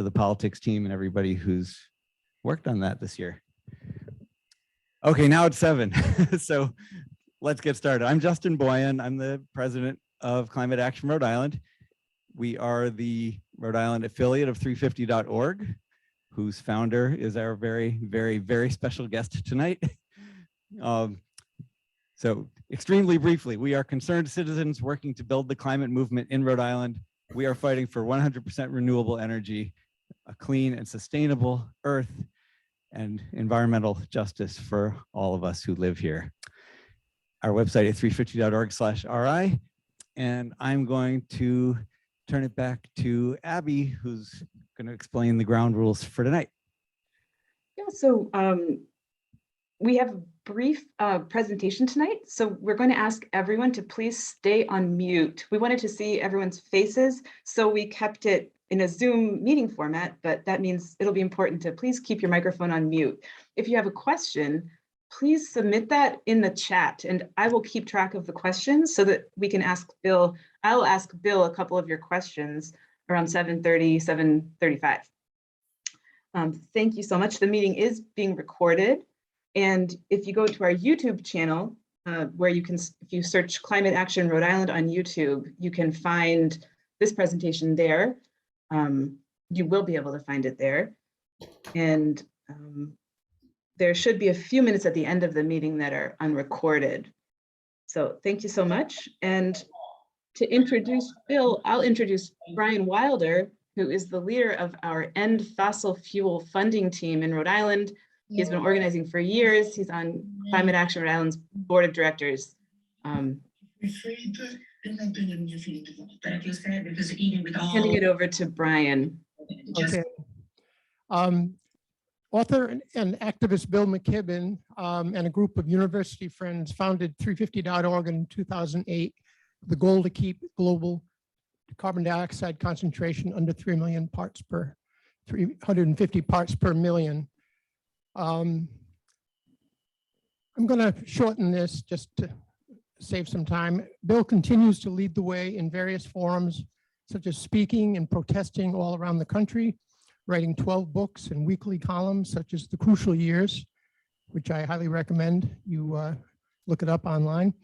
to the politics team and everybody who's worked on that this year. Okay, now it's 7. So let's get started. I'm Justin Boyan. I'm the president of Climate Action Rhode Island. We are the Rhode Island affiliate of 350.org, whose founder is our very, very, very special guest tonight. So extremely briefly, we are concerned citizens working to build the climate movement in Rhode Island. We are fighting for 100% renewable energy, a clean and sustainable earth, and environmental justice for all of us who live here. Our website is 350.org/RI, and I'm going to turn it back to Abby, who's going to explain the ground rules for tonight. Yeah, so we have a brief presentation tonight. So we're going to ask everyone to please stay on mute. We wanted to see everyone's faces, so we kept it in a Zoom meeting format, but that means it'll be important to please keep your microphone on mute. If you have a question, please submit that in the chat, and I will keep track of the questions so that we can ask Bill. I'll ask Bill a couple of your questions around 7:30, 7:35. Thank you so much. The meeting is being recorded. And if you go to our YouTube channel, where you can, if you search Climate Action Rhode Island on YouTube, you can find this presentation there. You will be able to find it there. And there should be a few minutes at the end of the meeting that are unrecorded. So thank you so much. And to introduce Bill, I'll introduce Brian Wilder, who is the leader of our End Fossil Fuel funding team in Rhode Island. He's been organizing for years. He's on Climate Action Rhode Island's board of directors. Handing it over to Brian. Okay. Author and activist Bill McKibben and a group of university friends founded 350.org in 2008, the goal to keep global carbon dioxide concentration under 350 parts per million. I'm going to shorten this just to save some time. Bill continues to lead the way in various forums, such as speaking and protesting all around the country, writing 12 books and weekly columns, such as The Crucial Years, which I highly recommend you look it up online,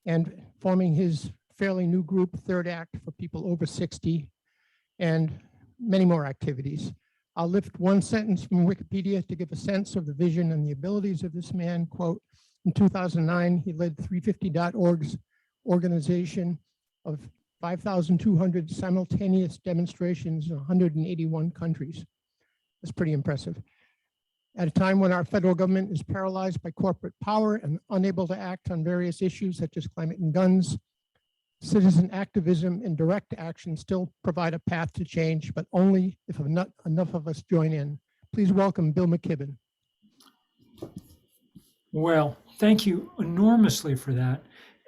and forming his fairly new group, Third Act, for people over 60, and many more activities. I'll lift one sentence from Wikipedia to give a sense of the vision and the abilities of this man. Quote, in 2009, he led 350.org's organization of 5,200 simultaneous demonstrations in 181 countries. That's pretty impressive. At a time when our federal government is paralyzed by corporate power and unable to act on various issues such as climate and guns, citizen activism and direct action still provide a path to change, but only if enough of us join in. Please welcome Bill McKibben. Well, thank you enormously for that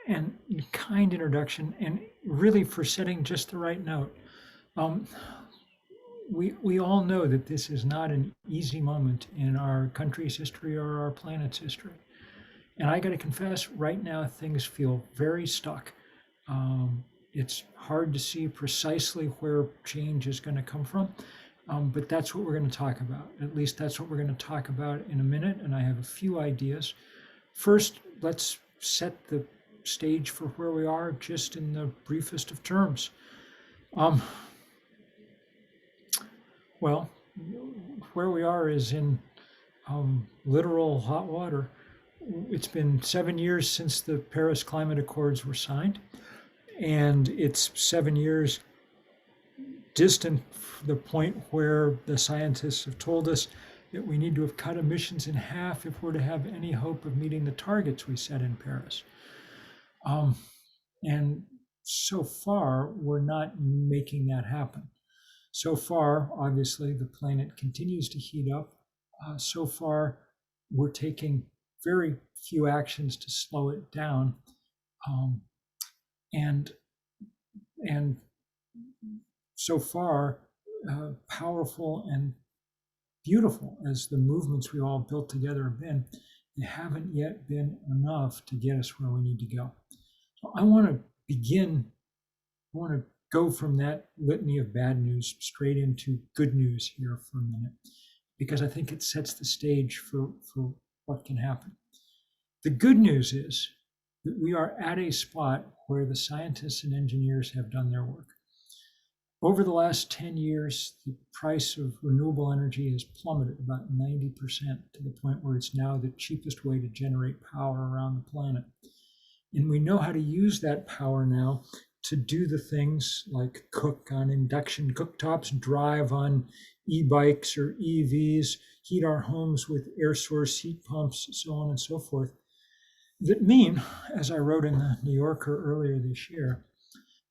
and kind introduction, and really for setting just the right note. We all know that this is not an easy moment in our country's history or our planet's history. And I got to confess, right now things feel very stuck. It's hard to see precisely where change is going to come from, but that's what we're going to talk about. At least that's what we're going to talk about in a minute, and I have a few ideas. First, let's set the stage for where we are just in the briefest of terms. Well, where we are is in literal hot water. It's been 7 years since the Paris Climate Accords were signed. And it's 7 years distant from the point where the scientists have told us that we need to have cut emissions in half if we're to have any hope of meeting the targets we set in Paris. And so far, we're not making that happen. So far, obviously, the planet continues to heat up. So far, we're taking very few actions to slow it down. And so far, powerful and beautiful as the movements we all built together have been, they haven't yet been enough to get us where we need to go. So I want to go from that litany of bad news straight into good news here for a minute, because I think it sets the stage for what can happen. The good news is that we are at a spot where the scientists and engineers have done their work. Over the last 10 years, the price of renewable energy has plummeted about 90% to the point where it's now the cheapest way to generate power around the planet. And we know how to use that power now to do the things like cook on induction cooktops, drive on e-bikes or EVs, heat our homes with air source heat pumps, so on and so forth, that mean, as I wrote in the New Yorker earlier this year,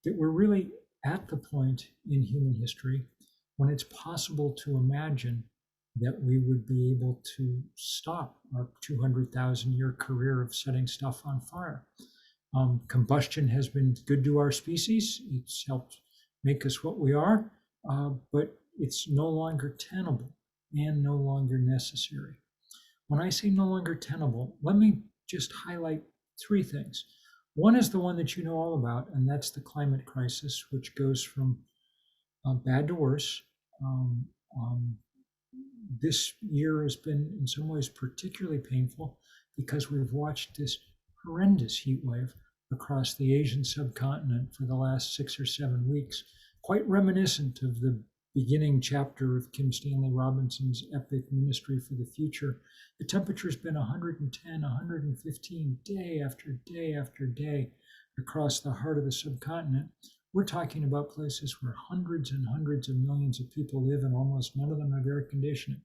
that we're really at the point in human history when it's possible to imagine that we would be able to stop our 200,000-year career of setting stuff on fire. Combustion has been good to our species. It's helped make us what we are, but it's no longer tenable and no longer necessary. When I say no longer tenable, let me just highlight three things. One is the one that you know all about, and that's the climate crisis, which goes from bad to worse. This year has been in some ways particularly painful because we've watched this horrendous heat wave across the Asian subcontinent for the last 6 or 7 weeks, quite reminiscent of the beginning chapter of Kim Stanley Robinson's epic Ministry for the Future. The temperature's been 110, 115 day after day after day across the heart of the subcontinent. We're talking about places where hundreds and hundreds of millions of people live, and almost none of them have air conditioning.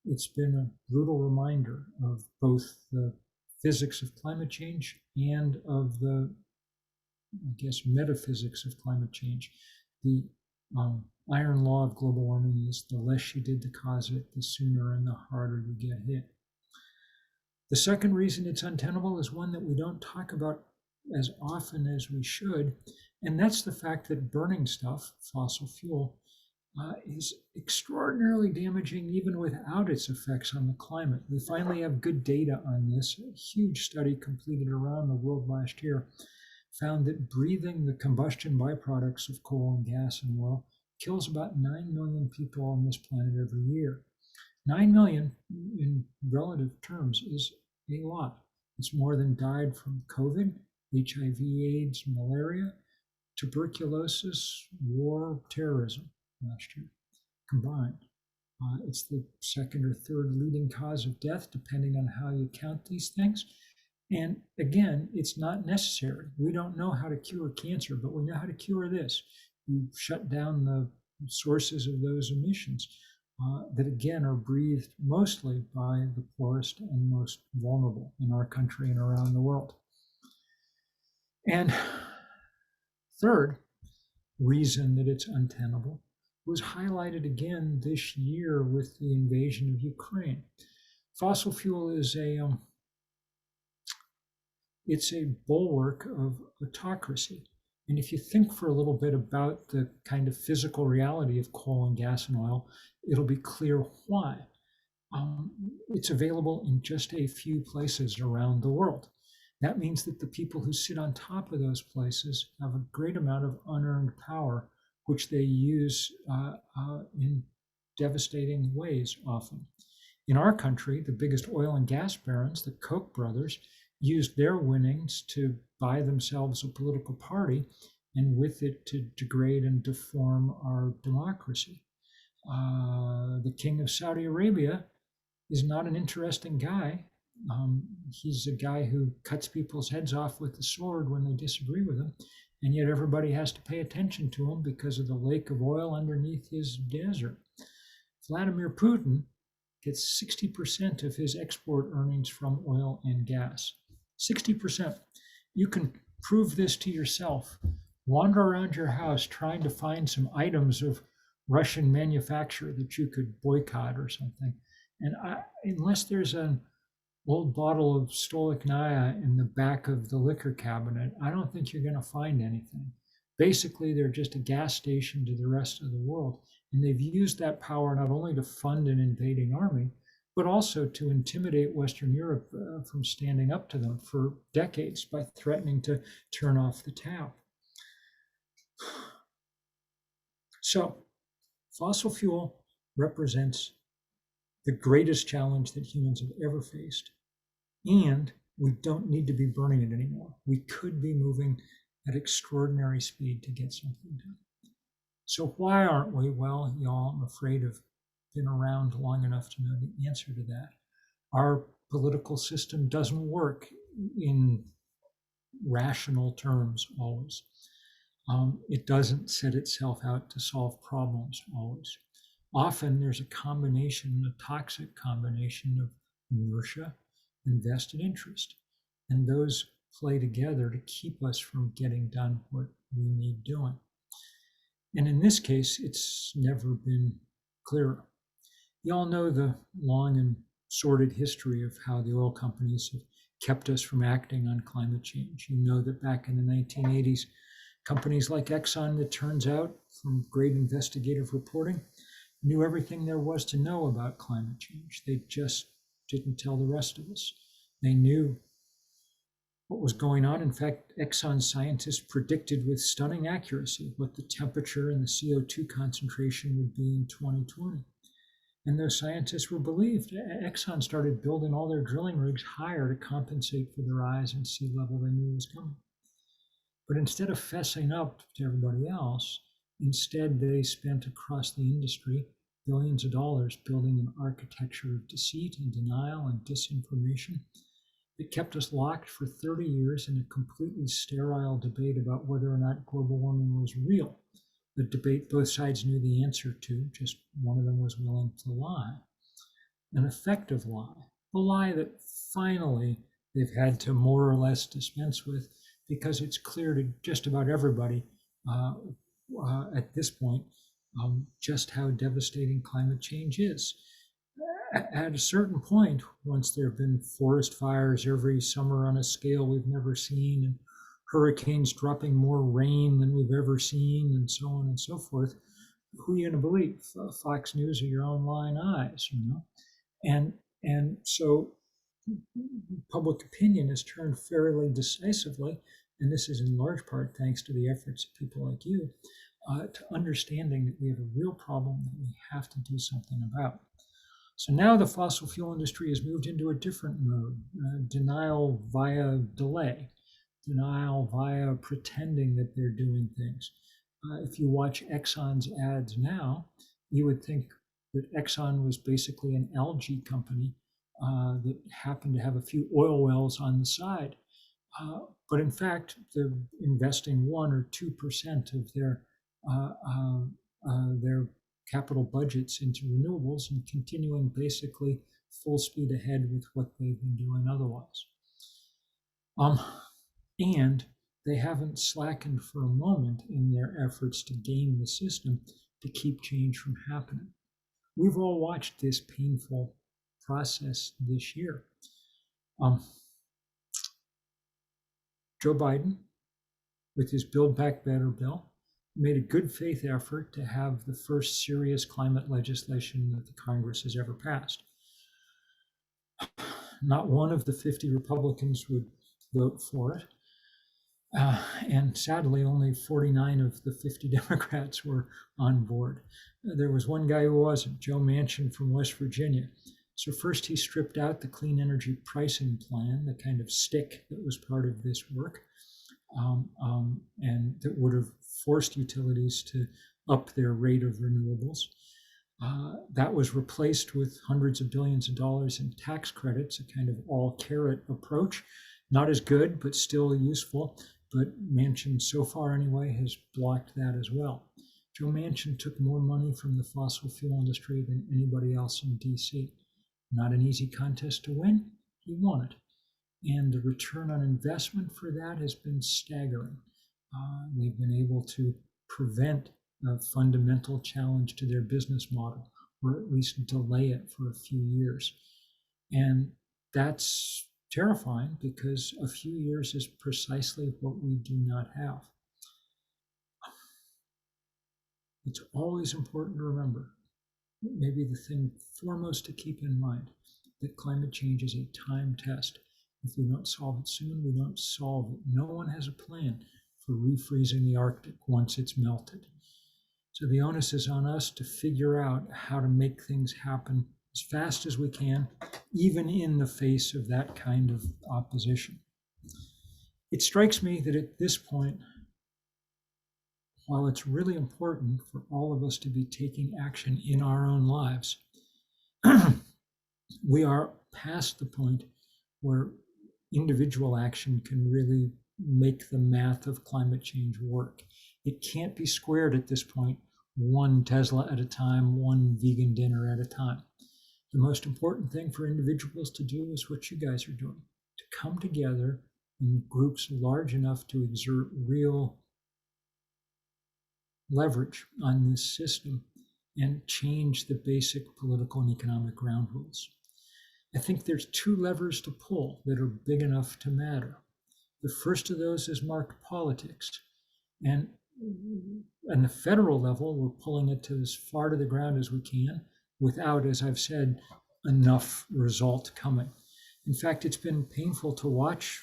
It's been a brutal reminder of both the physics of climate change and of the, I guess, metaphysics of climate change. The iron law of global warming is the less you did to cause it, the sooner and the harder you get hit. The second reason it's untenable is one that we don't talk about as often as we should, and that's the fact that burning stuff, fossil fuel, is extraordinarily damaging even without its effects on the climate. We finally have good data on this. A huge study completed around the world last year found that breathing the combustion byproducts of coal and gas and oil kills about 9 million people on this planet every year. 9 million in relative terms is a lot. It's more than died from COVID, HIV, AIDS, malaria, tuberculosis, war, terrorism last year combined. It's the second or third leading cause of death, depending on how you count these things. And again, it's not necessary. We don't know how to cure cancer, but we know how to cure this. You shut down the sources of those emissions that again are breathed mostly by the poorest and most vulnerable in our country and around the world. And third reason that it's untenable was highlighted again this year with the invasion of Ukraine. Fossil fuel is it's a bulwark of autocracy. And if you think for a little bit about the kind of physical reality of coal and gas and oil, it'll be clear why. It's available in just a few places around the world. That means that the people who sit on top of those places have a great amount of unearned power, which they use in devastating ways often. In our country, the biggest oil and gas barons, the Koch brothers, used their winnings to buy themselves a political party, and with it to degrade and deform our democracy. The king of Saudi Arabia is not an interesting guy. He's a guy who cuts people's heads off with the sword when they disagree with him, and yet everybody has to pay attention to him because of the lake of oil underneath his desert. Vladimir Putin gets 60% of his export earnings from oil and gas. 60%. You can prove this to yourself. Wander around your house trying to find some items of Russian manufacture that you could boycott or something. And unless there's an old bottle of Stolichnaya in the back of the liquor cabinet, I don't think you're going to find anything. Basically, they're just a gas station to the rest of the world. And they've used that power not only to fund an invading army, but also to intimidate Western Europe from standing up to them for decades by threatening to turn off the tap. So fossil fuel represents the greatest challenge that humans have ever faced. And we don't need to be burning it anymore. We could be moving at extraordinary speed to get something done. So why aren't we? Well, y'all, I'm afraid have been around long enough to know the answer to that. Our political system doesn't work in rational terms always. It doesn't set itself out to solve problems always. Often there's a combination, a toxic combination of inertia and vested interest. And those play together to keep us from getting done what we need doing. And in this case, it's never been clearer. You all know the long and sordid history of how the oil companies have kept us from acting on climate change. You know that back in the 1980s, companies like Exxon, it turns out, from great investigative reporting, knew everything there was to know about climate change. They just didn't tell the rest of us. They knew what was going on. In fact, Exxon scientists predicted with stunning accuracy what the temperature and the CO2 concentration would be in 2020. And those scientists were believed. Exxon started building all their drilling rigs higher to compensate for the rise in sea level they knew was coming. But instead of fessing up to everybody else, instead they spent across the industry billions of dollars building an architecture of deceit and denial and disinformation that kept us locked for 30 years in a completely sterile debate about whether or not global warming was real. The debate both sides knew the answer to, just one of them was willing to lie. An effective lie, a lie that finally they've had to more or less dispense with because it's clear to just about everybody at this point just how devastating climate change is. At a certain point, once there have been forest fires every summer on a scale we've never seen, and hurricanes dropping more rain than we've ever seen, and so on and so forth, who are you going to believe? Fox News or your own lying eyes, you know? And so public opinion has turned fairly decisively, and this is in large part thanks to the efforts of people like you, to understanding that we have a real problem that we have to do something about. So now the fossil fuel industry has moved into a different mode, denial via delay, denial via pretending that they're doing things. If you watch Exxon's ads now, you would think that Exxon was basically an algae company that happened to have a few oil wells on the side. But in fact, they're investing 1 or 2% of their capital budgets into renewables and continuing basically full speed ahead with what they've been doing otherwise. And they haven't slackened for a moment in their efforts to game the system to keep change from happening. We've all watched this painful process this year. Joe Biden, with his Build Back Better bill, made a good faith effort to have the first serious climate legislation that the Congress has ever passed. Not one of the 50 Republicans would vote for it. And sadly, only 49 of the 50 Democrats were on board. There was one guy who wasn't, Joe Manchin from West Virginia. So first he stripped out the clean energy pricing plan, the kind of stick that was part of this work, and that would have forced utilities to up their rate of renewables. That was replaced with hundreds of billions of dollars in tax credits, a kind of all carrot approach. Not as good, but still useful. But Manchin, so far anyway, has blocked that as well. Joe Manchin took more money from the fossil fuel industry than anybody else in DC. Not an easy contest to win, he won it. And the return on investment for that has been staggering. They've been able to prevent a fundamental challenge to their business model, or at least delay it for a few years. And that's terrifying because a few years is precisely what we do not have. It's always important to remember, maybe the thing foremost to keep in mind, that climate change is a time test. If we don't solve it soon, we don't solve it. No one has a plan for refreezing the Arctic once it's melted. So the onus is on us to figure out how to make things happen as fast as we can, even in the face of that kind of opposition. It strikes me that at this point, while it's really important for all of us to be taking action in our own lives, we are past the point where individual action can really make the math of climate change work. It can't be squared at this point, one Tesla at a time, one vegan dinner at a time. The most important thing for individuals to do is what you guys are doing, to come together in groups large enough to exert real leverage on this system and change the basic political and economic ground rules. I think there's two levers to pull that are big enough to matter. The first of those is market politics. And on the federal level, we're pulling it to as far to the ground as we can without, as I've said, enough result coming. In fact, it's been painful to watch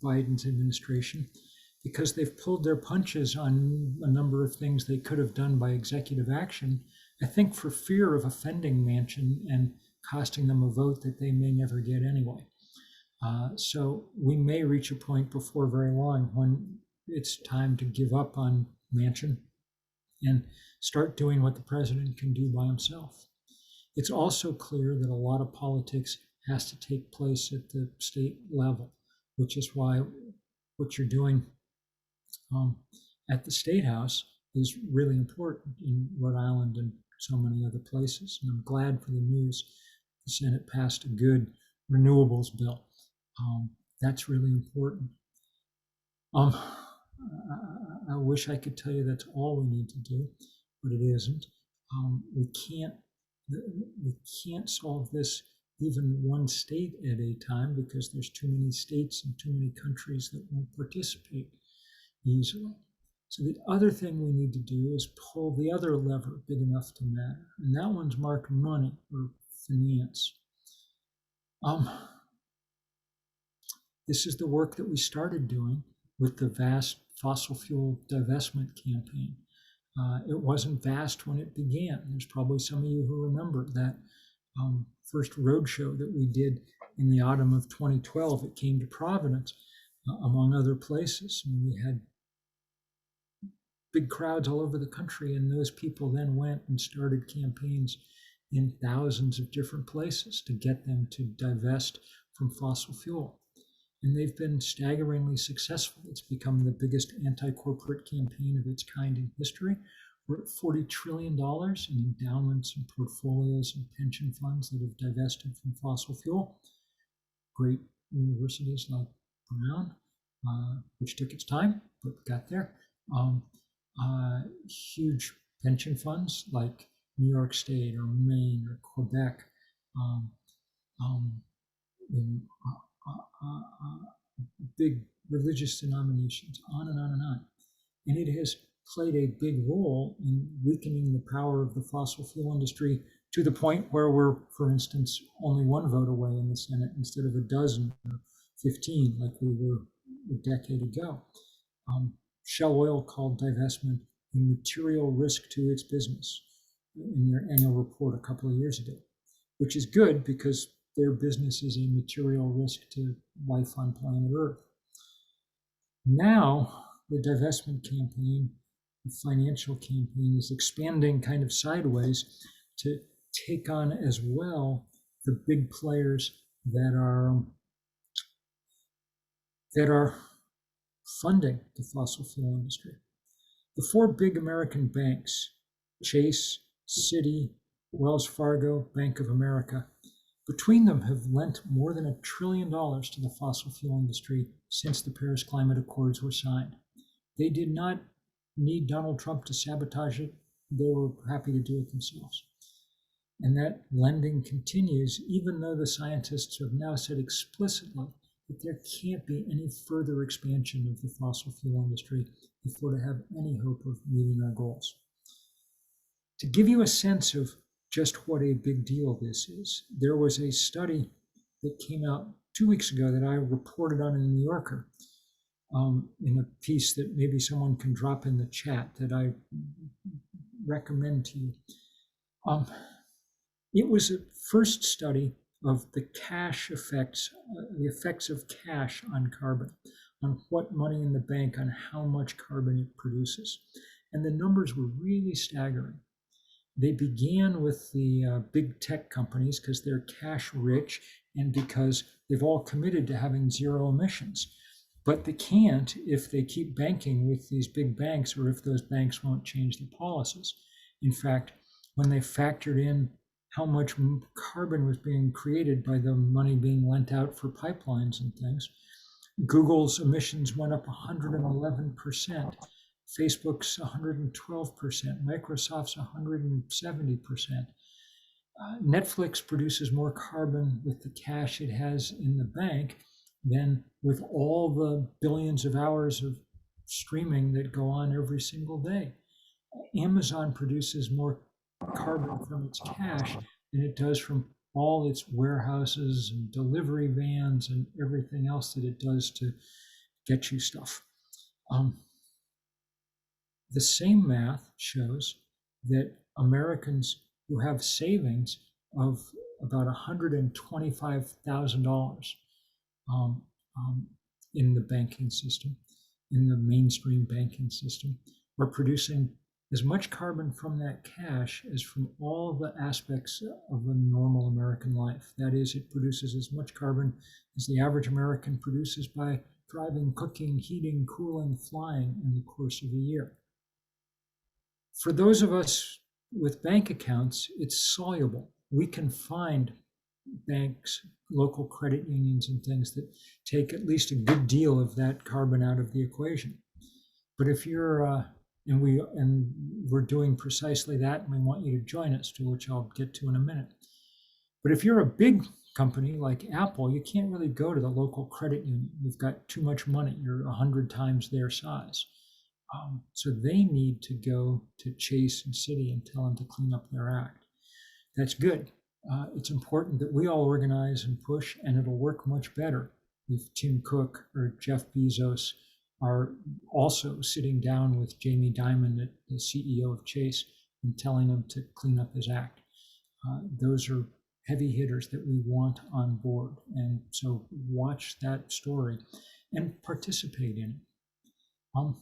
Biden's administration because they've pulled their punches on a number of things they could have done by executive action, I think for fear of offending Manchin and costing them a vote that they may never get anyway. So we may reach a point before very long when it's time to give up on Manchin and start doing what the president can do by himself. It's also clear that a lot of politics has to take place at the state level, which is why what you're doing at the State House is really important in Rhode Island and so many other places. And I'm glad for the news the Senate passed a good renewables bill. That's really important. I wish I could tell you that's all we need to do, but it isn't. We can't solve this even one state at a time because there's too many states and too many countries that won't participate easily. So the other thing we need to do is pull the other lever big enough to matter, and that one's market money or finance. This is the work that we started doing with the vast fossil fuel divestment campaign. It wasn't vast when it began. There's probably some of you who remember that first roadshow that we did in the autumn of 2012. It came to Providence, among other places. And we had big crowds all over the country, and those people then went and started campaigns in thousands of different places to get them to divest from fossil fuel. And they've been staggeringly successful. It's become the biggest anti-corporate campaign of its kind in history. We're at $40 trillion in endowments and portfolios and pension funds that have divested from fossil fuel. Great universities like Brown, which took its time, but got there. Huge pension funds like New York State or Maine or Quebec, big religious denominations, on and on and on. And it has played a big role in weakening the power of the fossil fuel industry to the point where we're, for instance, only one vote away in the Senate instead of a dozen or 15 like we were a decade ago. Shell Oil called divestment a material risk to its business in their annual report a couple of years ago, which is good because their business is a material risk to life on planet Earth. Now, the divestment campaign, the financial campaign, is expanding kind of sideways to take on as well the big players that are funding the fossil fuel industry. The four big American banks, Chase, Citi, Wells Fargo, Bank of America, between them have lent more than $1 trillion to the fossil fuel industry since the Paris Climate Accords were signed. They did not need Donald Trump to sabotage it. They were happy to do it themselves. And that lending continues, even though the scientists have now said explicitly that there can't be any further expansion of the fossil fuel industry if we're to have any hope of meeting our goals. To give you a sense of just what a big deal this is, there was a study that came out 2 weeks ago that I reported on in the New Yorker, in a piece that maybe someone can drop in the chat that I recommend to you. It was a first study of the cash effects, the effects of cash on carbon, on what money in the bank, on how much carbon it produces. And the numbers were really staggering. They began with the big tech companies because they're cash rich and because they've all committed to having zero emissions. But they can't if they keep banking with these big banks or if those banks won't change their policies. In fact, when they factored in how much carbon was being created by the money being lent out for pipelines and things, Google's emissions went up 111%, Facebook's 112%, Microsoft's 170%. Netflix produces more carbon with the cash it has in the bank than with all the billions of hours of streaming that go on every single day. Amazon produces more carbon from its cash than it does from all its warehouses and delivery vans and everything else that it does to get you stuff. The same math shows that Americans who have savings of about $125,000 in the banking system, in the mainstream banking system, are producing as much carbon from that cash as from all the aspects of a normal American life. That is, it produces as much carbon as the average American produces by driving, cooking, heating, cooling, flying in the course of a year. For those of us with bank accounts, it's soluble. We can find banks, local credit unions and things that take at least a good deal of that carbon out of the equation. But if you're and we're doing precisely that, and we want you to join us, to which I'll get to in a minute. But if you're a big company like Apple, you can't really go to the local credit union. You've got too much money. You're 100 times their size. So they need to go to Chase and Citi and tell them to clean up their act. That's good. It's important that we all organize and push, and it'll work much better if Tim Cook or Jeff Bezos are also sitting down with Jamie Dimon, the CEO of Chase, and telling him to clean up his act. Those are heavy hitters that we want on board. And so watch that story and participate in it.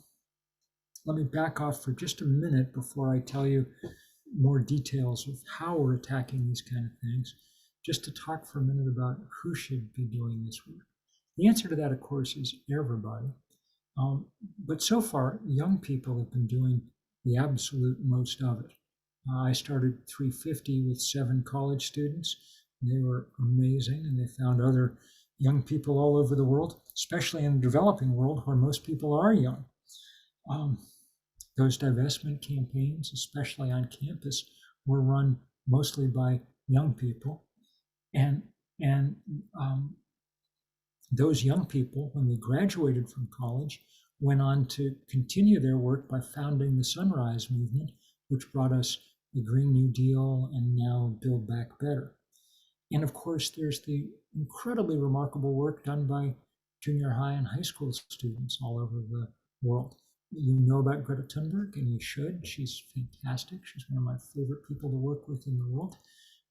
Let me back off for just a minute before I tell you more details of how we're attacking these kind of things, just to talk for a minute about who should be doing this work. The answer to that, of course, is everybody. But so far, young people have been doing the absolute most of it. I started 350 with 7 college students. They were amazing, and they found other young people all over the world, especially in the developing world where most people are young. Those divestment campaigns, especially on campus, were run mostly by young people. And those young people, when they graduated from college, went on to continue their work by founding the Sunrise Movement, which brought us the Green New Deal and now Build Back Better. And of course, there's the incredibly remarkable work done by junior high and high school students all over the world. You know about Greta Thunberg, and you should. She's fantastic. She's one of my favorite people to work with in the world.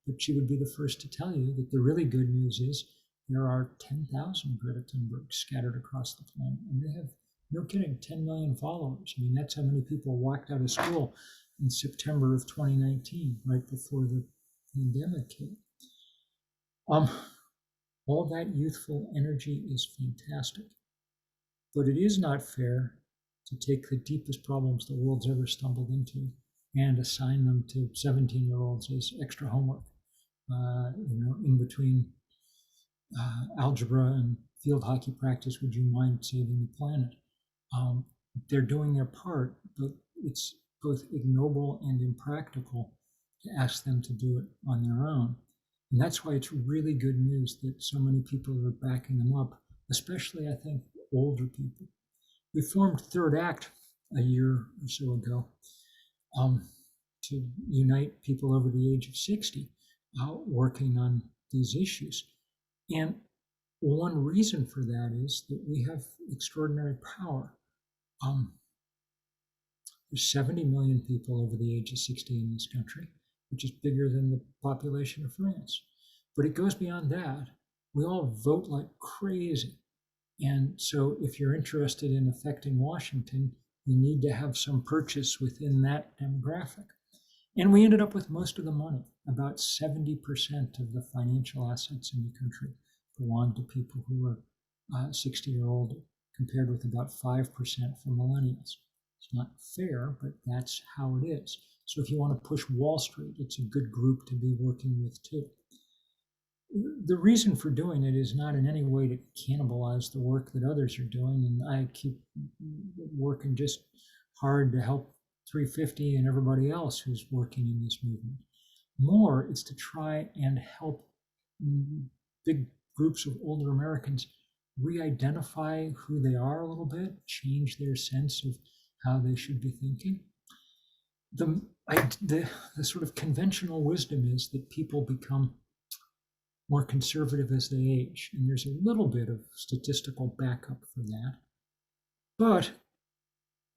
But she would be the first to tell you that the really good news is there are 10,000 Greta Thunbergs scattered across the planet, and they have, no kidding, 10 million followers. I mean, that's how many people walked out of school in September of 2019, right before the pandemic hit. All that youthful energy is fantastic, but it is not fair to take the deepest problems the world's ever stumbled into and assign them to 17-year-olds as extra homework, in between algebra and field hockey practice. Would you mind saving the planet? They're doing their part, but it's both ignoble and impractical to ask them to do it on their own. And that's why it's really good news that so many people are backing them up, especially, I think, older people. We formed Third Act a year or so ago to unite people over the age of 60 working on these issues. And one reason for that is that we have extraordinary power. There's 70 million people over the age of 60 in this country, which is bigger than the population of France. But it goes beyond that. We all vote like crazy. And so if you're interested in affecting Washington, you need to have some purchase within that demographic. And we ended up with most of the money. About 70% of the financial assets in the country belong to people who are 60 or older, compared with about 5% for millennials. It's not fair, but that's how it is. So if you want to push Wall Street, it's a good group to be working with too. The reason for doing it is not in any way to cannibalize the work that others are doing. And I keep working just hard to help 350 and everybody else who's working in this movement. More, it's to try and help big groups of older Americans re-identify who they are a little bit, change their sense of how they should be thinking. The sort of conventional wisdom is that people become more conservative as they age, and there's a little bit of statistical backup for that. But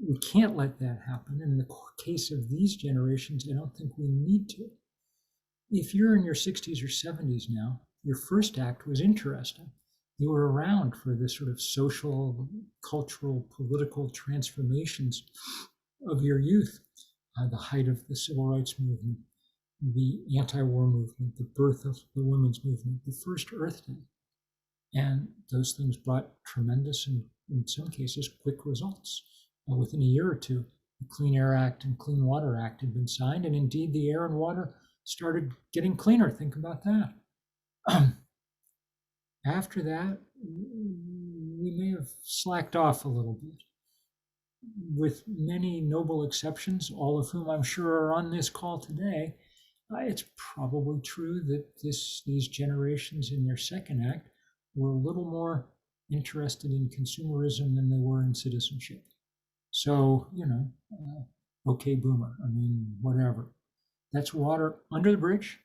we can't let that happen. And in the case of these generations, I don't think we need to. If you're in your 60s or 70s now, your first act was interesting. You were around for the sort of social, cultural, political transformations of your youth, the height of the civil rights movement, the anti-war movement, the birth of the women's movement, the first Earth Day. And those things brought tremendous and, in some cases, quick results. Within a year or two, the Clean Air Act and Clean Water Act had been signed, and indeed the air and water started getting cleaner. Think about that. After that, we may have slacked off a little bit, with many noble exceptions, all of whom I'm sure are on this call today. It's probably true that these generations in their second act were a little more interested in consumerism than they were in citizenship. So, okay, boomer, I mean, whatever. That's water under the bridge.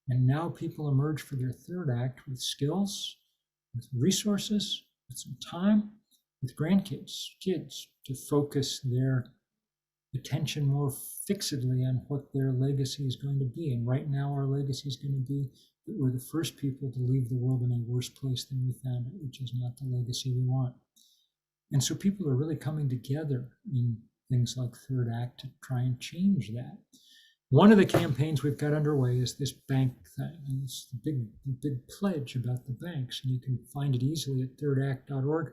And now people emerge for their third act with skills, with resources, with some time, with grandkids, kids, to focus their attention more fixedly on what their legacy is going to be. And right now, our legacy is going to be that we're the first people to leave the world in a worse place than we found it, which is not the legacy we want. And so people are really coming together in things like Third Act to try and change that. One of the campaigns we've got underway is this bank thing, and it's the big pledge about the banks, and you can find it easily at thirdact.org.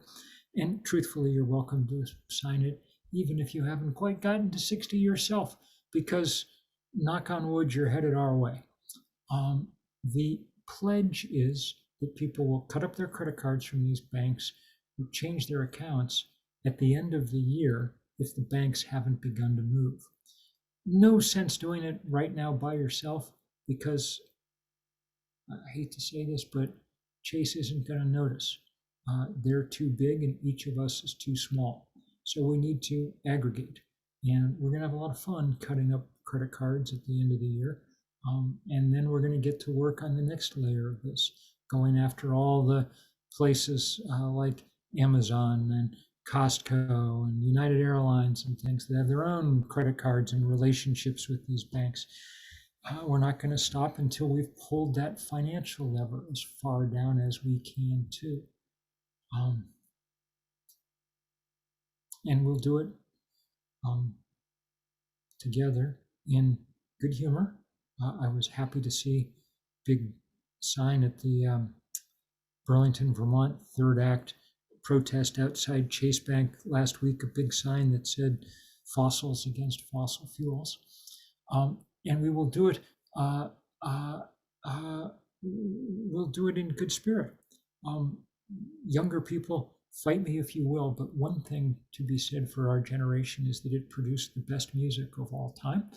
And truthfully, you're welcome to sign it, even if you haven't quite gotten to 60 yourself, because knock on wood, you're headed our way. The pledge is that people will cut up their credit cards from these banks, will change their accounts at the end of the year if the banks haven't begun to move. No sense doing it right now by yourself, because I hate to say this, but Chase isn't going to notice. They're too big and each of us is too small. So we need to aggregate. And we're going to have a lot of fun cutting up credit cards at the end of the year. And then we're going to get to work on the next layer of this, going after all the places like Amazon and Costco and United Airlines and things that have their own credit cards and relationships with these banks. We're not going to stop until we've pulled that financial lever as far down as we can too. And we'll do it together in good humor. I was happy to see big sign at the Burlington, Vermont Third Act protest outside Chase Bank last week, a big sign that said fossils against fossil fuels. And we will do it, we'll do it in good spirit. Younger people, fight me if you will, but one thing to be said for our generation is that it produced the best music of all time.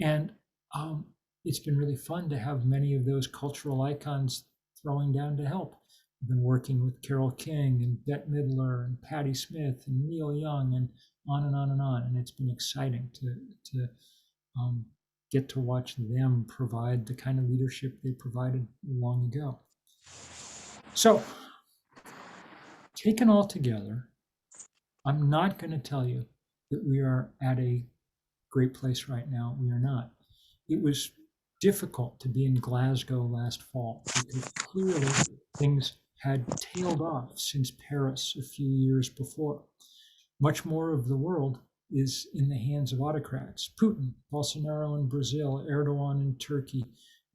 And it's been really fun to have many of those cultural icons throwing down to help. I've been working with Carole King and Bette Midler and Patti Smith and Neil Young and on and on and on. And it's been exciting to get to watch them provide the kind of leadership they provided long ago. So, taken all together, I'm not going to tell you that we are at a great place right now. We are not. It was difficult to be in Glasgow last fall because clearly things had tailed off since Paris a few years before. Much more of the world is in the hands of autocrats. Putin, Bolsonaro in Brazil, Erdogan in Turkey,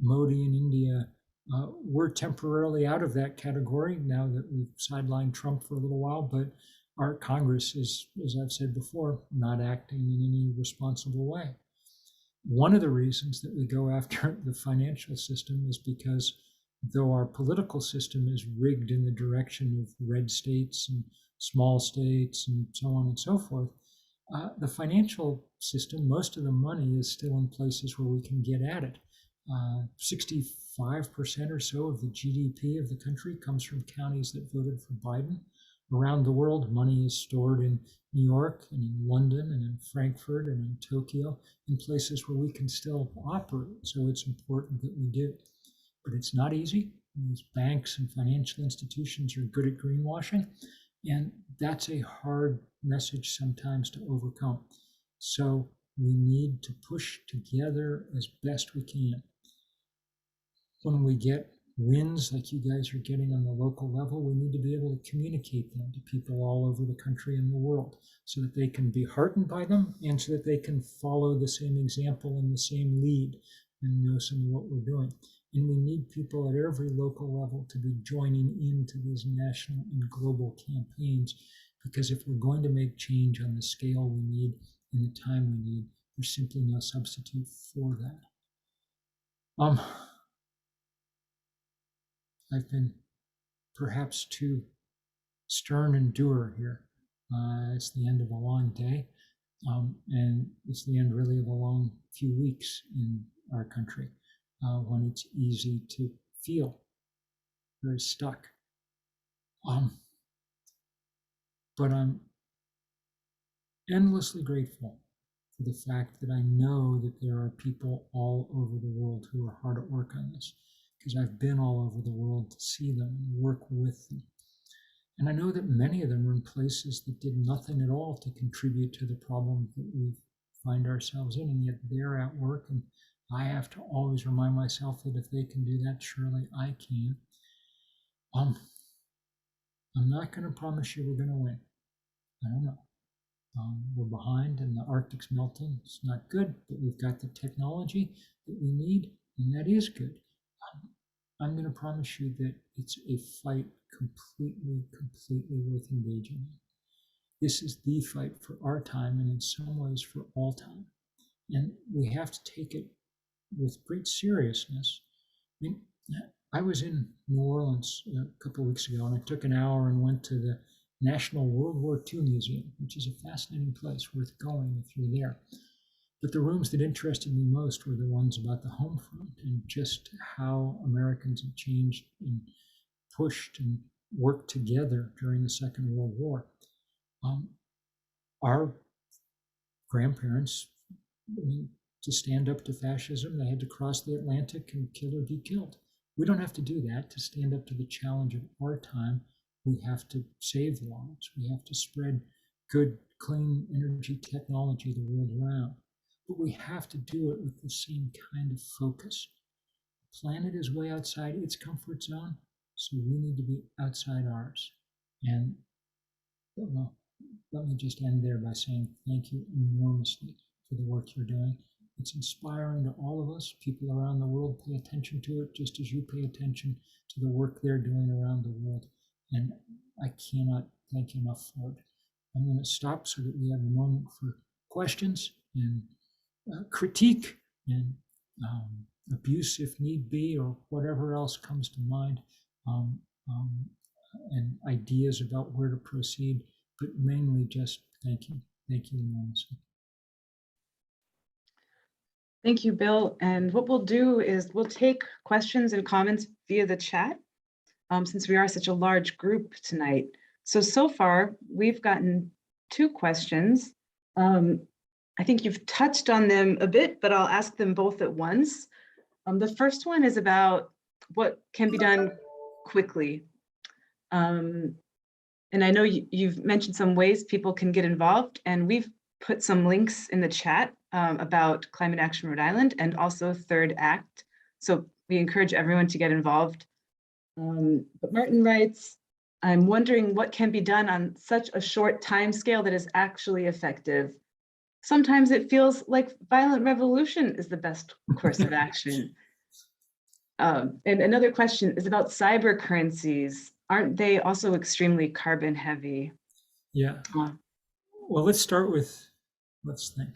Modi in India. We're temporarily out of that category now that we've sidelined Trump for a little while, but our Congress is, as I've said before, not acting in any responsible way. One of the reasons that we go after the financial system is because though our political system is rigged in the direction of red states and small states and so on and so forth, the financial system, most of the money is still in places where we can get at it. 65% or so of the GDP of the country comes from counties that voted for Biden. Around the world, money is stored in New York and in London and in Frankfurt and in Tokyo, in places where we can still operate. So it's important that we do. But it's not easy. These banks and financial institutions are good at greenwashing, and that's a hard message sometimes to overcome. So we need to push together as best we can. When we get wins like you guys are getting on the local level, we need to be able to communicate them to people all over the country and the world so that they can be heartened by them and so that they can follow the same example and the same lead and know some of what we're doing. And we need people at every local level to be joining into these national and global campaigns, because if we're going to make change on the scale we need in the time we need, there's simply no substitute for that. I've been perhaps too stern and dour here. It's the end of a long day, and it's the end really of a long few weeks in our country when it's easy to feel very stuck. But I'm endlessly grateful for the fact that I know that there are people all over the world who are hard at work on this, because I've been all over the world to see them and work with them. And I know that many of them are in places that did nothing at all to contribute to the problem that we find ourselves in, and yet they're at work, and I have to always remind myself that if they can do that, surely I can. I'm not going to promise you we're going to win. I don't know. We're behind and the Arctic's melting. It's not good, but we've got the technology that we need, and that is good. I'm going to promise you that it's a fight completely worth engaging in. This is the fight for our time, and in some ways for all time. And we have to take it with great seriousness. I mean, I was in New Orleans a couple of weeks ago, and I took an hour and went to the National World War II Museum, which is a fascinating place worth going if you're there. But the rooms that interested me most were the ones about the home front and just how Americans have changed and pushed and worked together during the Second World War. Our grandparents, to stand up to fascism, they had to cross the Atlantic and kill or be killed. We don't have to do that to stand up to the challenge of our time. We have to save lives. We have to spread good, clean energy technology the world around. But we have to do it with the same kind of focus. The planet is way outside its comfort zone, so we need to be outside ours. And well, let me just end there by saying thank you enormously for the work you're doing. It's inspiring to all of us. People around the world pay attention to it just as you pay attention to the work they're doing around the world. And I cannot thank you enough for it. I'm going to stop so that we have a moment for questions and critique and abuse if need be, or whatever else comes to mind, and ideas about where to proceed, but mainly just thank you. Thank you enormously. Thank you, Bill. And what we'll do is we'll take questions and comments via the chat, since we are such a large group tonight. So far, we've gotten 2 questions. I think you've touched on them a bit, but I'll ask them both at once. The first one is about what can be done quickly. And I know you've mentioned some ways people can get involved, and we've put some links in the chat about Climate Action Rhode Island and also Third Act. So we encourage everyone to get involved. But Martin writes, I'm wondering what can be done on such a short time scale that is actually effective. Sometimes it feels like violent revolution is the best course of action. And another question is about cyber currencies. Aren't they also extremely carbon heavy? Yeah. Well, let's start with, let's think.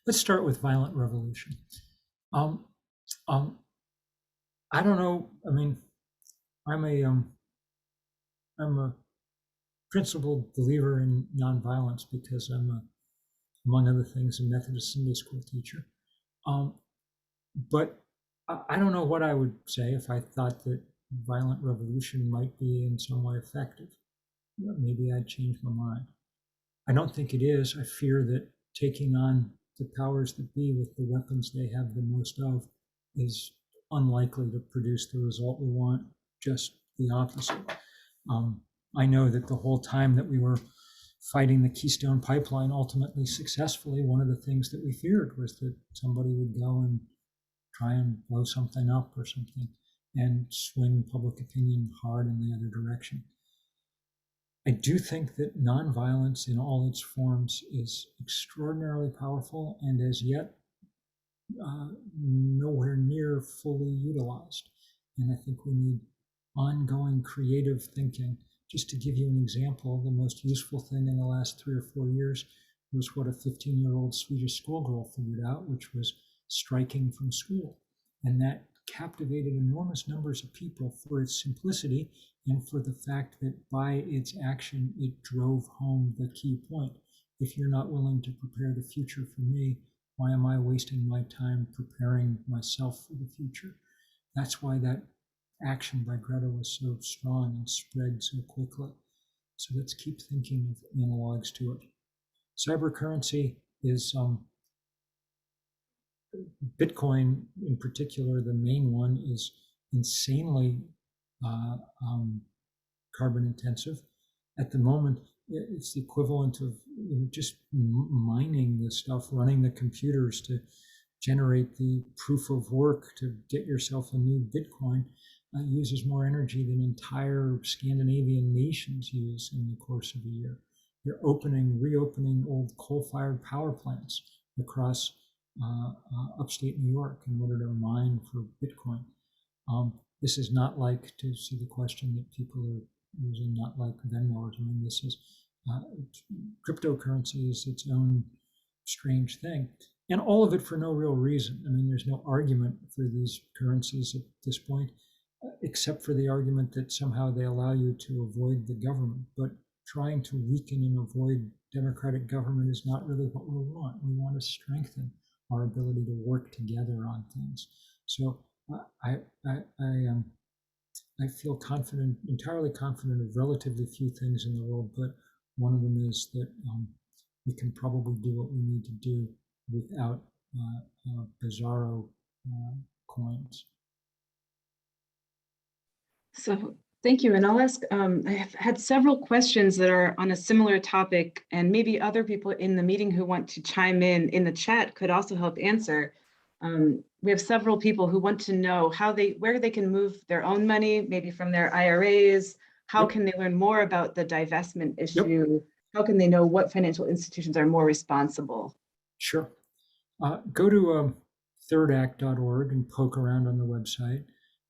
Let's start with violent revolution. I don't know. I mean, I'm a principled believer in nonviolence because I'm among other things, a Methodist Sunday school teacher. But I don't know what I would say if I thought that violent revolution might be in some way effective. Maybe I'd change my mind. I don't think it is. I fear that taking on the powers that be with the weapons they have the most of is unlikely to produce the result we want, just the opposite. I know that the whole time that we were fighting the Keystone Pipeline ultimately successfully, one of the things that we feared was that somebody would go and try and blow something up or something and swing public opinion hard in the other direction. I do think that nonviolence in all its forms is extraordinarily powerful and as yet nowhere near fully utilized. And I think we need ongoing creative thinking. Just to give you an example, the most useful thing in the last 3 or 4 years was what a 15-year-old Swedish schoolgirl figured out, which was striking from school. And that captivated enormous numbers of people for its simplicity and for the fact that by its action, it drove home the key point. If you're not willing to prepare the future for me, why am I wasting my time preparing myself for the future? That's why that action by Greta was so strong and spread so quickly. So let's keep thinking of analogs to it. Cyber currency is Bitcoin in particular, the main one, is insanely carbon intensive. At the moment, it's the equivalent of just mining the stuff, running the computers to generate the proof of work to get yourself a new Bitcoin. Uses more energy than entire Scandinavian nations use in the course of a year. You're reopening old coal-fired power plants across upstate New York in order to mine for Bitcoin. This is not like, to see the question that people are using, not like Venmo. I mean, this is cryptocurrency is its own strange thing, and all of it for no real reason. I mean, there's no argument for these currencies at this point, except for the argument that somehow they allow you to avoid the government. But trying to weaken and avoid democratic government is not really what we want. We want to strengthen our ability to work together on things. So I feel confident, entirely confident of relatively few things in the world, but one of them is that we can probably do what we need to do without bizarro coins. So thank you. And I'll ask, I have had several questions that are on a similar topic, and maybe other people in the meeting who want to chime in the chat could also help answer. We have several people who want to know where they can move their own money, maybe from their IRAs. How can they learn more about the divestment issue? How can they know what financial institutions are more responsible? Sure. Go to thirdact.org and poke around on the website,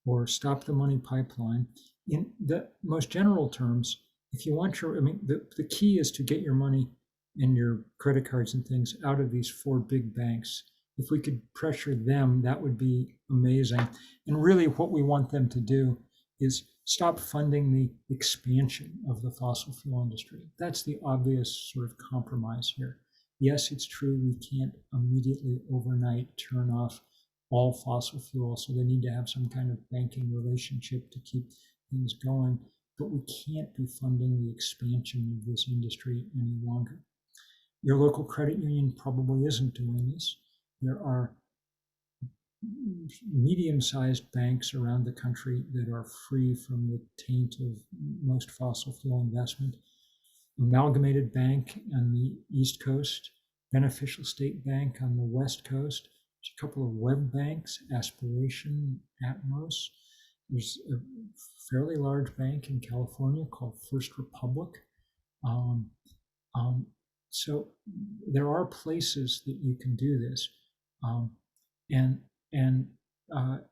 or Stop the Money Pipeline. In the most general terms, if you want the key is to get your money and your credit cards and things out of these 4 big banks. If we could pressure them, that would be amazing. And really what we want them to do is stop funding the expansion of the fossil fuel industry. That's the obvious sort of compromise here. Yes, it's true we can't immediately overnight turn off all fossil fuel, so they need to have some kind of banking relationship to keep things going, but we can't be funding the expansion of this industry any longer. Your local credit union probably isn't doing this. There are medium-sized banks around the country that are free from the taint of most fossil fuel investment. Amalgamated Bank on the East Coast, beneficial state bank on the West Coast. There's a couple of web banks, Aspiration, Atmos. There's a fairly large bank in California called First Republic. So there are places that you can do this,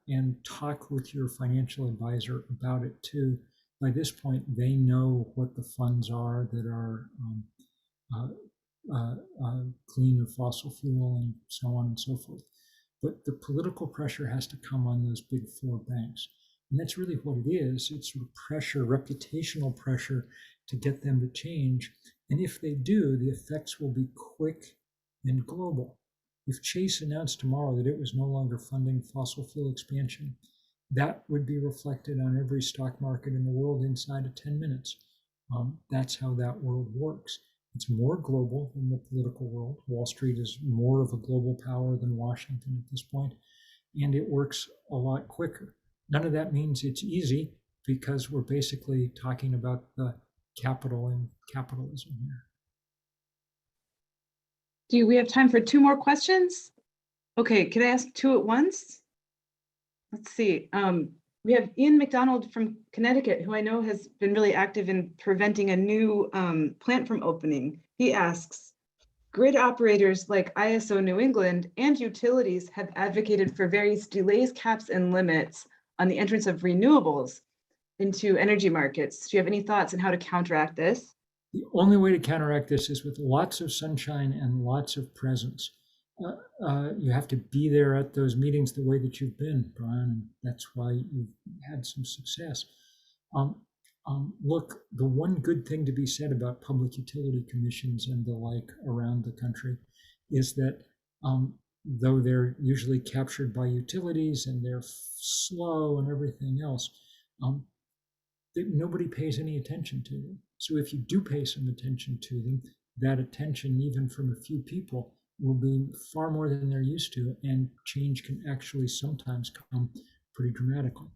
and talk with your financial advisor about it too. By this point, they know what the funds are that are clean of fossil fuel and so on and so forth. But the political pressure has to come on those big four banks. And that's really what it is. It's sort of pressure, reputational pressure to get them to change. And if they do, the effects will be quick and global. If Chase announced tomorrow that it was no longer funding fossil fuel expansion, that would be reflected on every stock market in the world inside of 10 minutes. That's how that world works. It's more global than the political world. Wall Street is more of a global power than Washington at this point, and it works a lot quicker. None of that means it's easy, because we're basically talking about the capital and capitalism here. Do we have time for 2 more questions? Okay, can I ask 2 at once? Let's see. We have Ian McDonald from Connecticut, who I know has been really active in preventing a new plant from opening. He asks, grid operators like ISO New England and utilities have advocated for various delays, caps, and limits on the entrance of renewables into energy markets. Do you have any thoughts on how to counteract this? The only way to counteract this is with lots of sunshine and lots of presence. You have to be there at those meetings the way that you've been, Brian, and that's why you've had some success. Look, the one good thing to be said about public utility commissions and the like around the country is that though they're usually captured by utilities and they're slow and everything else, nobody pays any attention to them. So if you do pay some attention to them, that attention, even from a few people, will be far more than they're used to, and change can actually sometimes come pretty dramatically.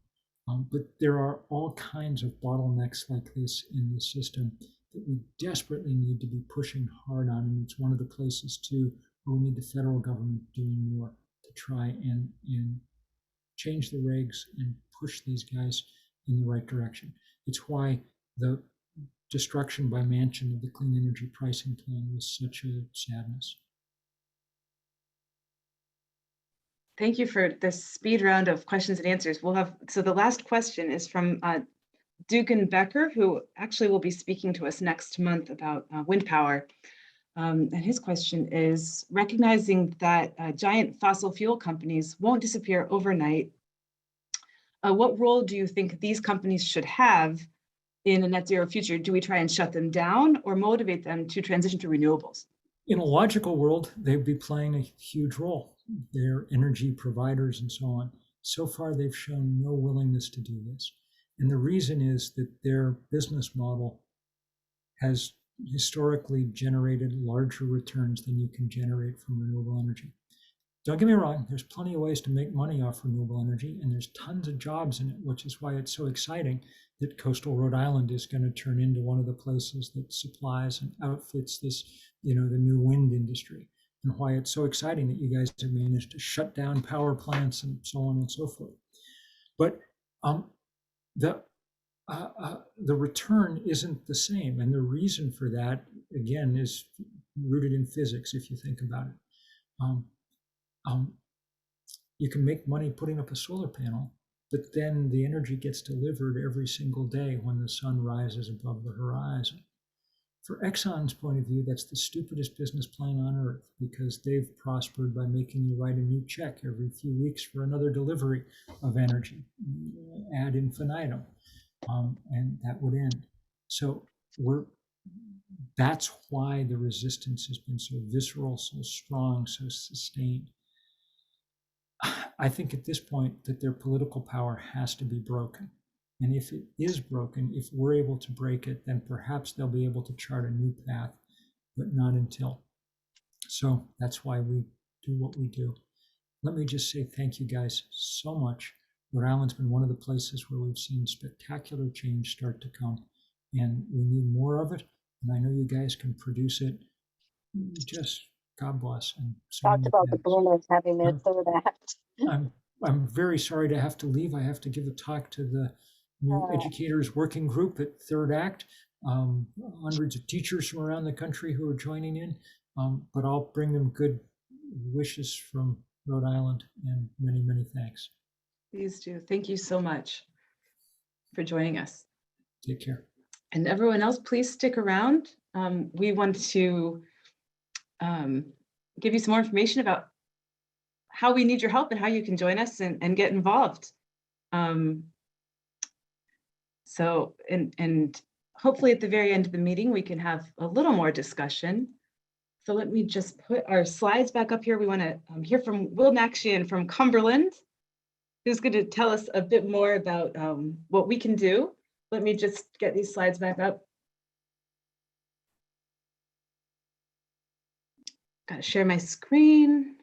But there are all kinds of bottlenecks like this in the system that we desperately need to be pushing hard on, and it's one of the places too where we need the federal government doing more to try and change the regs and push these guys in the right direction. It's why the destruction by Manchin of the clean energy pricing plan was such a sadness. Thank you for this speed round of questions and answers. So the last question is from Dugan Becker, who actually will be speaking to us next month about wind power. And his question is, recognizing that giant fossil fuel companies won't disappear overnight, what role do you think these companies should have in a net zero future? Do we try and shut them down or motivate them to transition to renewables? In a logical world, they'd be playing a huge role. They're energy providers and so on. So far, they've shown no willingness to do this. And the reason is that their business model has historically generated larger returns than you can generate from renewable energy. Don't get me wrong, there's plenty of ways to make money off renewable energy, and there's tons of jobs in it, which is why it's so exciting that coastal Rhode Island is going to turn into one of the places that supplies and outfits this, the new wind industry, and why it's so exciting that you guys have managed to shut down power plants and so on and so forth. But the return isn't the same, and the reason for that, again, is rooted in physics. If you think about it, you can make money putting up a solar panel, but then the energy gets delivered every single day when the sun rises above the horizon. For Exxon's point of view, that's the stupidest business plan on earth, because they've prospered by making you write a new check every few weeks for another delivery of energy ad infinitum, and that would end. So that's why the resistance has been so visceral, so strong, so sustained. I think at this point that their political power has to be broken. And if it is broken, if we're able to break it, then perhaps they'll be able to chart a new path, but not until. So that's why we do what we do. Let me just say thank you guys so much. Rhode Island's been one of the places where we've seen spectacular change start to come, and we need more of it. And I know you guys can produce it. Just God bless. And so Talked many about the thanks. boomers having their Um, third act. I'm very sorry to have to leave. I have to give a talk to the new educators working group at Third Act. Hundreds of teachers from around the country who are joining in, but I'll bring them good wishes from Rhode Island and many, many thanks. Please do. Thank you so much for joining us. Take care. And everyone else, please stick around. We want to give you some more information about how we need your help and how you can join us and get involved. So, and hopefully at the very end of the meeting, we can have a little more discussion. So let me just put our slides back up here. We want to hear from Will Maxian from Cumberland, who's going to tell us a bit more about what we can do. Let me just get these slides back up. Got to share my screen.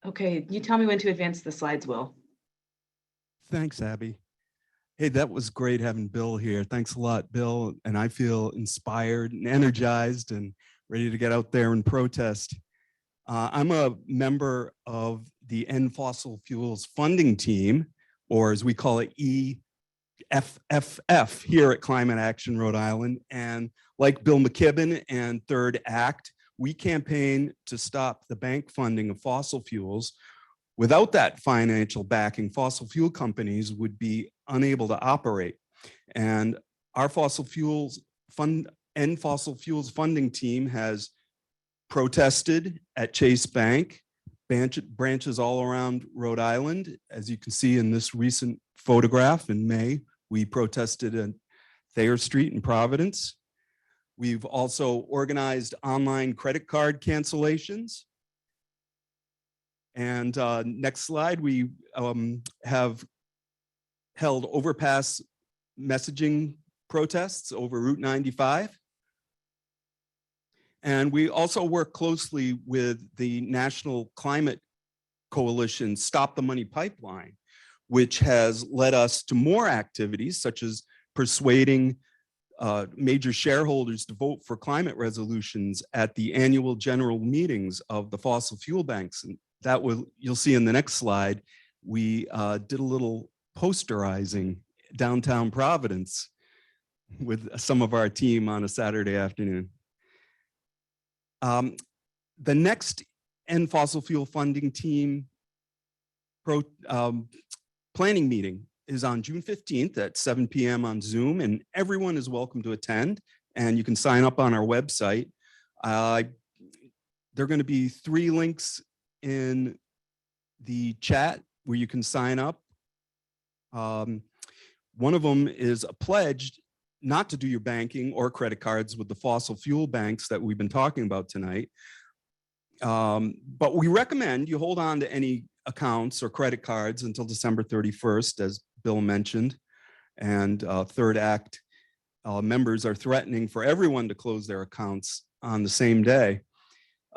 Okay, you tell me when to advance the slides, Will. Thanks, Abby. Hey, that was great having Bill here. Thanks a lot, Bill. And I feel inspired and energized and ready to get out there and protest. I'm a member of the End Fossil Fuels funding team, or as we call it, EFFF here at Climate Action Rhode Island. And like Bill McKibben and Third Act, we campaign to stop the bank funding of fossil fuels. Without that financial backing, fossil fuel companies would be unable to operate. And our End Fossil Fuels funding team has protested at Chase Bank, branches all around Rhode Island. As you can see in this recent photograph in May, we protested at Thayer Street in Providence. We've also organized online credit card cancellations. And next slide, we have held overpass messaging protests over Route 95. And we also work closely with the National Climate Coalition Stop the Money Pipeline, which has led us to more activities such as persuading major shareholders to vote for climate resolutions at the annual general meetings of the fossil fuel banks. And that will, you'll see in the next slide, we did a little posterizing downtown Providence with some of our team on a Saturday afternoon. The next End Fossil Fuel funding team planning meeting is on June 15th at 7 p.m. on Zoom, and everyone is welcome to attend, and you can sign up on our website. There are going to be 3 links in the chat where you can sign up. One of them is a pledge not to do your banking or credit cards with the fossil fuel banks that we've been talking about tonight. But we recommend you hold on to any accounts or credit cards until December 31st, as Bill mentioned. And Third Act members are threatening for everyone to close their accounts on the same day.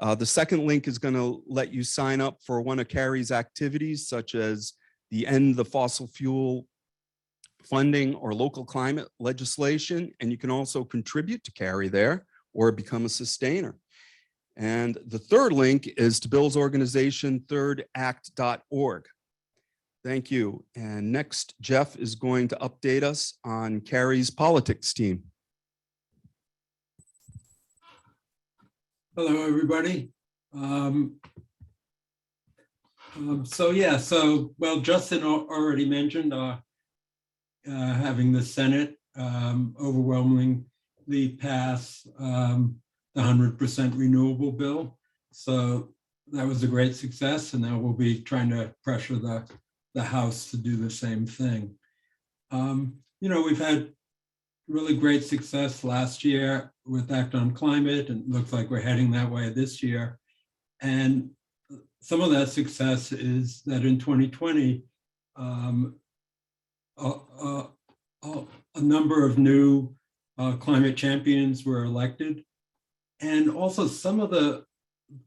The second link is going to let you sign up for one of CARI's activities, such as the End the Fossil Fuel funding or local climate legislation. And you can also contribute to CARI there or become a sustainer. And the third link is to Bill's organization, thirdact.org. Thank you. And next, Jeff is going to update us on CARI's politics team. Hello, everybody. Well, Justin already mentioned having the Senate overwhelmingly pass the 100% renewable bill. So that was a great success, and now we'll be trying to pressure the House to do the same thing. We've had really great success last year with Act on Climate, and it looks like we're heading that way this year. And some of that success is that in 2020, a number of new climate champions were elected. And also some of the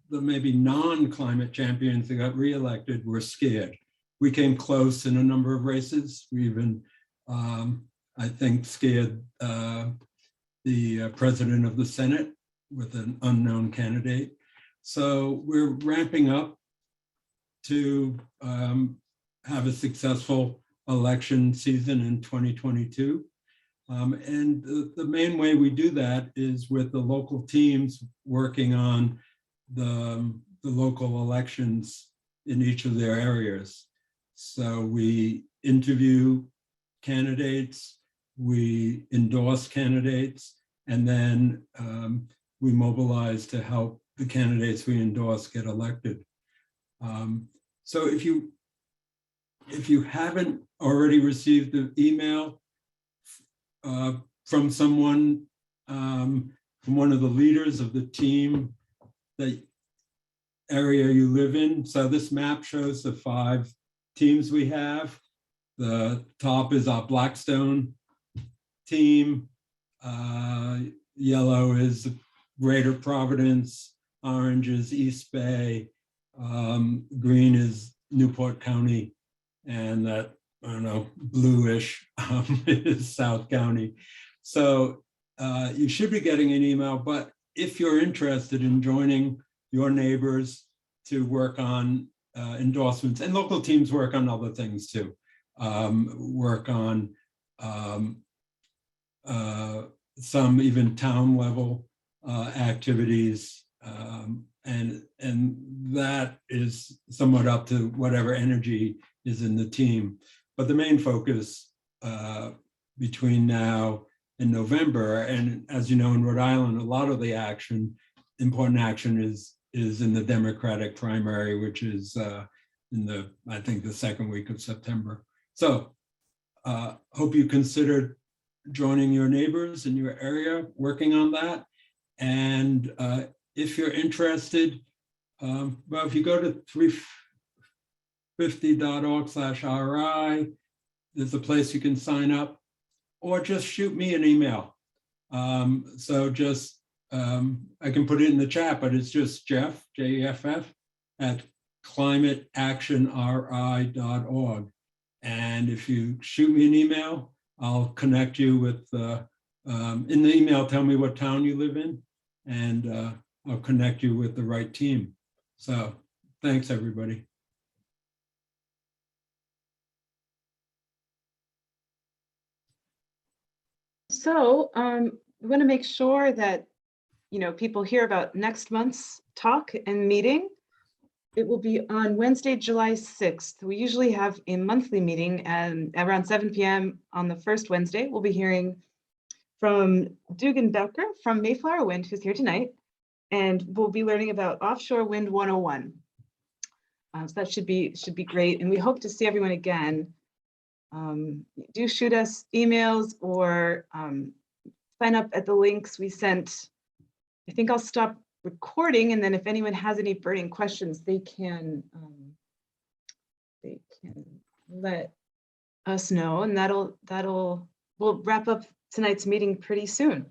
maybe non-climate champions that got reelected were scared. We came close in a number of races. We even I think scared the president of the Senate with an unknown candidate. So we're ramping up to have a successful election season in 2022. And the main way we do that is with the local teams working on the local elections in each of their areas. So we interview candidates, we endorse candidates, and then we mobilize to help the candidates we endorse get elected. So if you haven't already received the email from someone, from one of the leaders of the team, the area you live in. So this map shows the 5 teams we have. The top is our Blackstone team. Yellow is Greater Providence. Orange is East Bay. Green is Newport County. And that, I don't know, bluish is South County. So you should be getting an email, but if you're interested in joining your neighbors to work on endorsements, and local teams work on other things too, work on some even town level activities, and that is somewhat up to whatever energy is in the team. But the main focus between now and November, and as you know, in Rhode Island, a lot of the important action is in the Democratic primary, which is in I think the second week of September. So hope you consider joining your neighbors in your area, working on that. And if you're interested, well, if you go to 350.org/RI, there's a place you can sign up, or just shoot me an email. So just, I can put it in the chat, but it's just Jeff, Jeff, at climateactionri.org. And if you shoot me an email, I'll connect you with, in the email, tell me what town you live in, and I'll connect you with the right team. So thanks, everybody. So we want to make sure that, you know, people hear about next month's talk and meeting. It will be on Wednesday, July 6th. We usually have a monthly meeting, and around 7 p.m. on the first Wednesday, we'll be hearing from Dugan Becker from Mayflower Wind, who's here tonight, and we'll be learning about offshore wind 101. So that should be great, and we hope to see everyone again. Do shoot us emails or sign up at the links we sent. I think I'll stop recording, and then if anyone has any burning questions, they can let us know, and we'll wrap up tonight's meeting pretty soon.